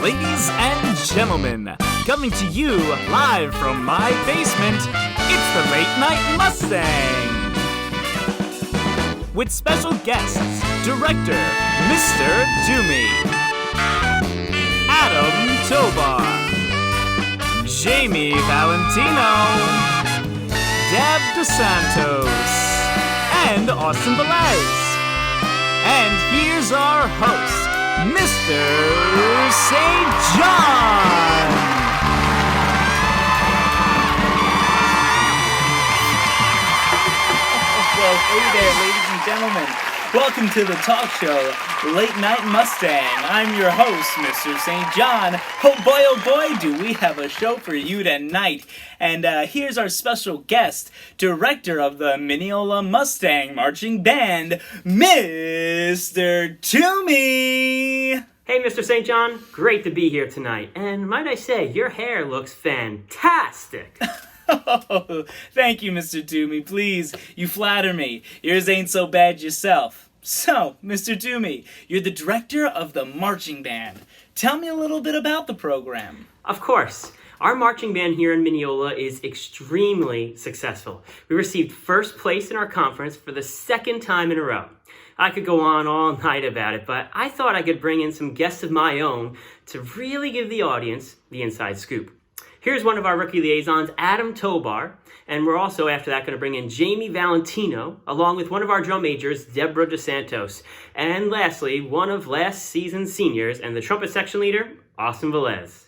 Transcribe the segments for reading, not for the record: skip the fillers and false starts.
Ladies and gentlemen, coming to you live from my basement, it's the Late Night Mustang! With special guests, director Mr. Doomy, Adam Tobar, Jamie Valentino, Deb DeSantos, and Austin Velez. And here's our host, Mr. St. John! Well, hey there, ladies and gentlemen. Welcome to the talk show, Late Night Mustang. I'm your host, Mr. St. John. Oh boy, do we have a show for you tonight. And here's our special guest, director of the Mineola Mustang Marching Band, Mr. Toomey. Hey, Mr. St. John. Great to be here tonight. And might I say, your hair looks fantastic. Oh, thank you, Mr. Toomey. Please, you flatter me. Yours ain't so bad yourself. So, Mr. Toomey, you're the director of the marching band. Tell me a little bit about the program. Of course. Our marching band here in Mineola is extremely successful. We received first place in our conference for the second time in a row. I could go on all night about it, but I thought I could bring in some guests of my own to really give the audience the inside scoop. Here's one of our rookie liaisons, Adam Tobar, and we're also after that going to bring in Jamie Valentino, along with one of our drum majors, Deborah DeSantos, and lastly, one of last season's seniors and the trumpet section leader, Austin Velez.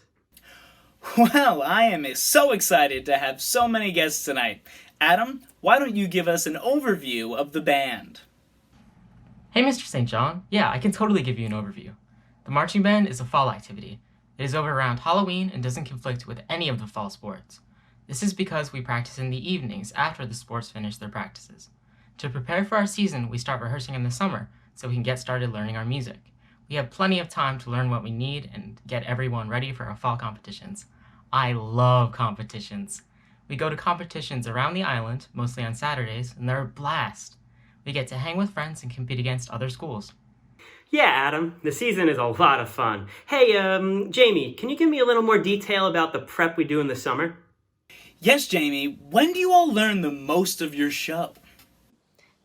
Well, I am so excited to have so many guests tonight. Adam, why don't you give us an overview of the band? Hey, Mr. St. John. Yeah, I can totally give you an overview. The marching band is a fall activity. It is over around Halloween and doesn't conflict with any of the fall sports. This is because we practice in the evenings after the sports finish their practices. To prepare for our season, we start rehearsing in the summer so we can get started learning our music. We have plenty of time to learn what we need and get everyone ready for our fall competitions. I love competitions. We go to competitions around the island, mostly on Saturdays, and they're a blast. We get to hang with friends and compete against other schools. Yeah, Adam, the season is a lot of fun. Hey, Jamie, can you give me a little more detail about the prep we do in the summer? Yes, Jamie. When do you all learn the most of your show?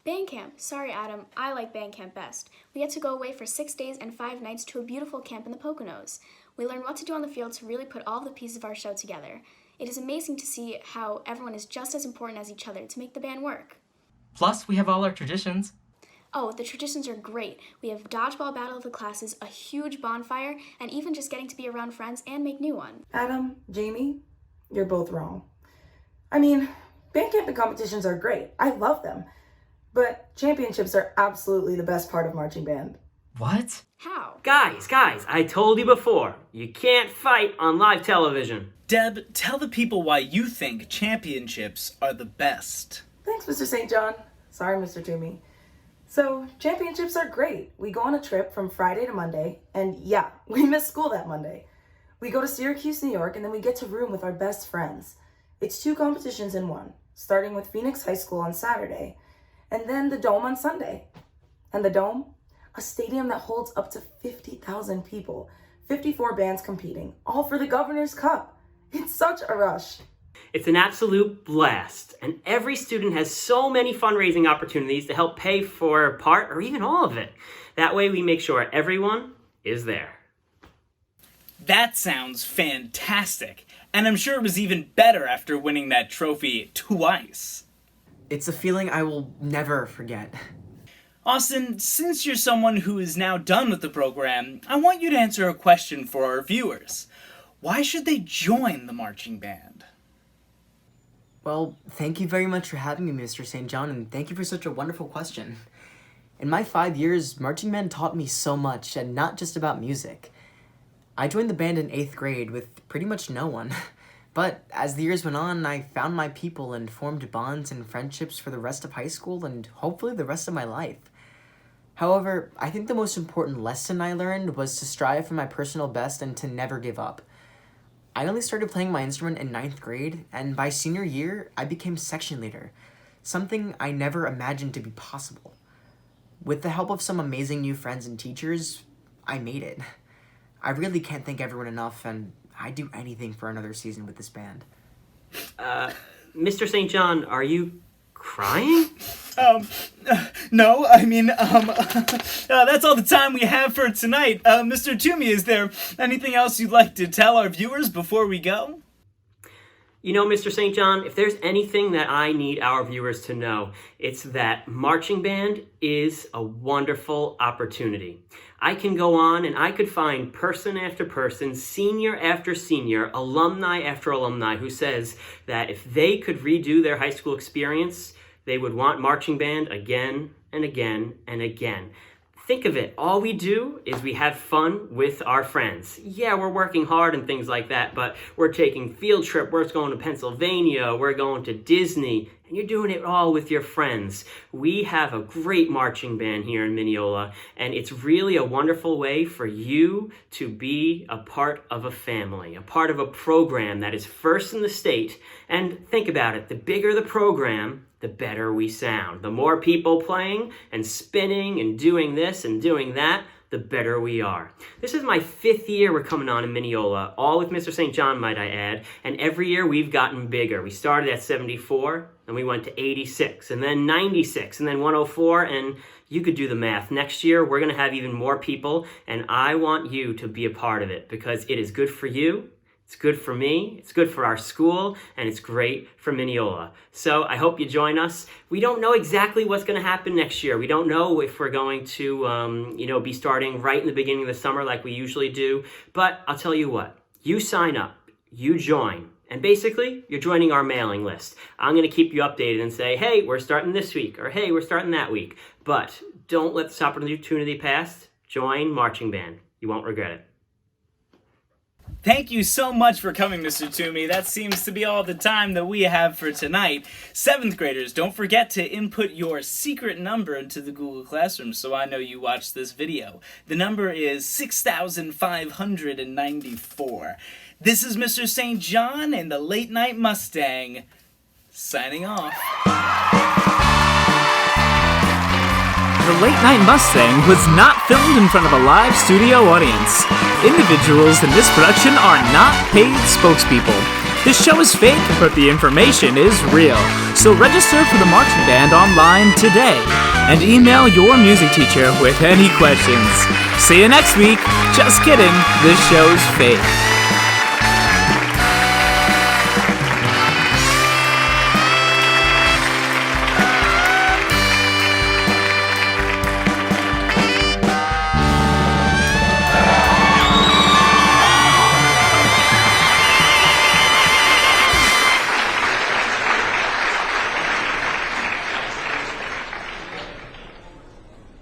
Band camp. Sorry, Adam. I like band camp best. We get to go away for 6 days and 5 nights to a beautiful camp in the Poconos. We learn what to do on the field to really put all the pieces of our show together. It is amazing to see how everyone is just as important as each other to make the band work. Plus, we have all our traditions. Oh, the traditions are great. We have dodgeball battle of the classes, a huge bonfire, and even just getting to be around friends and make new ones. Adam, Jamie, you're both wrong. I mean, band camp and competitions are great. I love them. But championships are absolutely the best part of marching band. What? How? Guys, I told you before, you can't fight on live television. Deb, tell the people why you think championships are the best. Thanks, Mr. St. John. Sorry, Mr. Toomey. So, championships are great. We go on a trip from Friday to Monday, and yeah, we miss school that Monday. We go to Syracuse, New York, and then we get to room with our best friends. It's 2 competitions in one, starting with Phoenix High School on Saturday, and then the Dome on Sunday. And the Dome? A stadium that holds up to 50,000 people, 54 bands competing, all for the Governor's Cup. It's such a rush. It's an absolute blast, and every student has so many fundraising opportunities to help pay for part or even all of it. That way we make sure everyone is there. That sounds fantastic, and I'm sure it was even better after winning that trophy twice. It's a feeling I will never forget. Austin, since you're someone who is now done with the program, I want you to answer a question for our viewers. Why should they join the marching band? Well, thank you very much for having me, Mr. St. John, and thank you for such a wonderful question. In my 5 years, marching band taught me so much, and not just about music. I joined the band in 8th grade with pretty much no one. But as the years went on, I found my people and formed bonds and friendships for the rest of high school and hopefully the rest of my life. However, I think the most important lesson I learned was to strive for my personal best and to never give up. I only started playing my instrument in 9th grade, and by senior year, I became section leader, something I never imagined to be possible. With the help of some amazing new friends and teachers, I made it. I really can't thank everyone enough, and I'd do anything for another season with this band. Mr. St. John, are you crying? No, I mean, that's all the time we have for tonight. Mr. Toomey, is there anything else you'd like to tell our viewers before we go? You know, Mr. St. John, if there's anything that I need our viewers to know, it's that marching band is a wonderful opportunity. I can go on and I could find person after person, senior after senior, alumni after alumni who says that if they could redo their high school experience, they would want marching band again and again and again. Think of it, all we do is we have fun with our friends. Yeah, we're working hard and things like that, but we're taking field trip, we're going to Pennsylvania, we're going to Disney, and you're doing it all with your friends. We have a great marching band here in Mineola, and it's really a wonderful way for you to be a part of a family, a part of a program that is first in the state. And think about it, the bigger the program, the better we sound. The more people playing and spinning and doing this and doing that, the better we are. This is my 5th year we're coming on in Mineola, all with Mr. St. John, might I add, and every year we've gotten bigger. We started at 74, and we went to 86, and then 96, and then 104, and you could do the math. Next year, we're gonna have even more people, and I want you to be a part of it because it is good for you, it's good for me, it's good for our school, and it's great for Mineola. So I hope you join us. We don't know exactly what's going to happen next year. We don't know if we're going to, be starting right in the beginning of the summer like we usually do. But I'll tell you what, you sign up, you join, and basically you're joining our mailing list. I'm going to keep you updated and say, hey, we're starting this week, or hey, we're starting that week. But don't let this opportunity pass. Join marching band. You won't regret it. Thank you so much for coming, Mr. Toomey. That seems to be all the time that we have for tonight. 7th graders, don't forget to input your secret number into the Google Classroom so I know you watched this video. The number is 6,594. This is Mr. St. John and the Late Night Mustang, signing off. The Late Night Mustang was not filmed in front of a live studio audience. Individuals in this production are not paid spokespeople. This show is fake, but the information is real. So register for the marching band online today and email your music teacher with any questions. See you next week. Just kidding, this show's fake.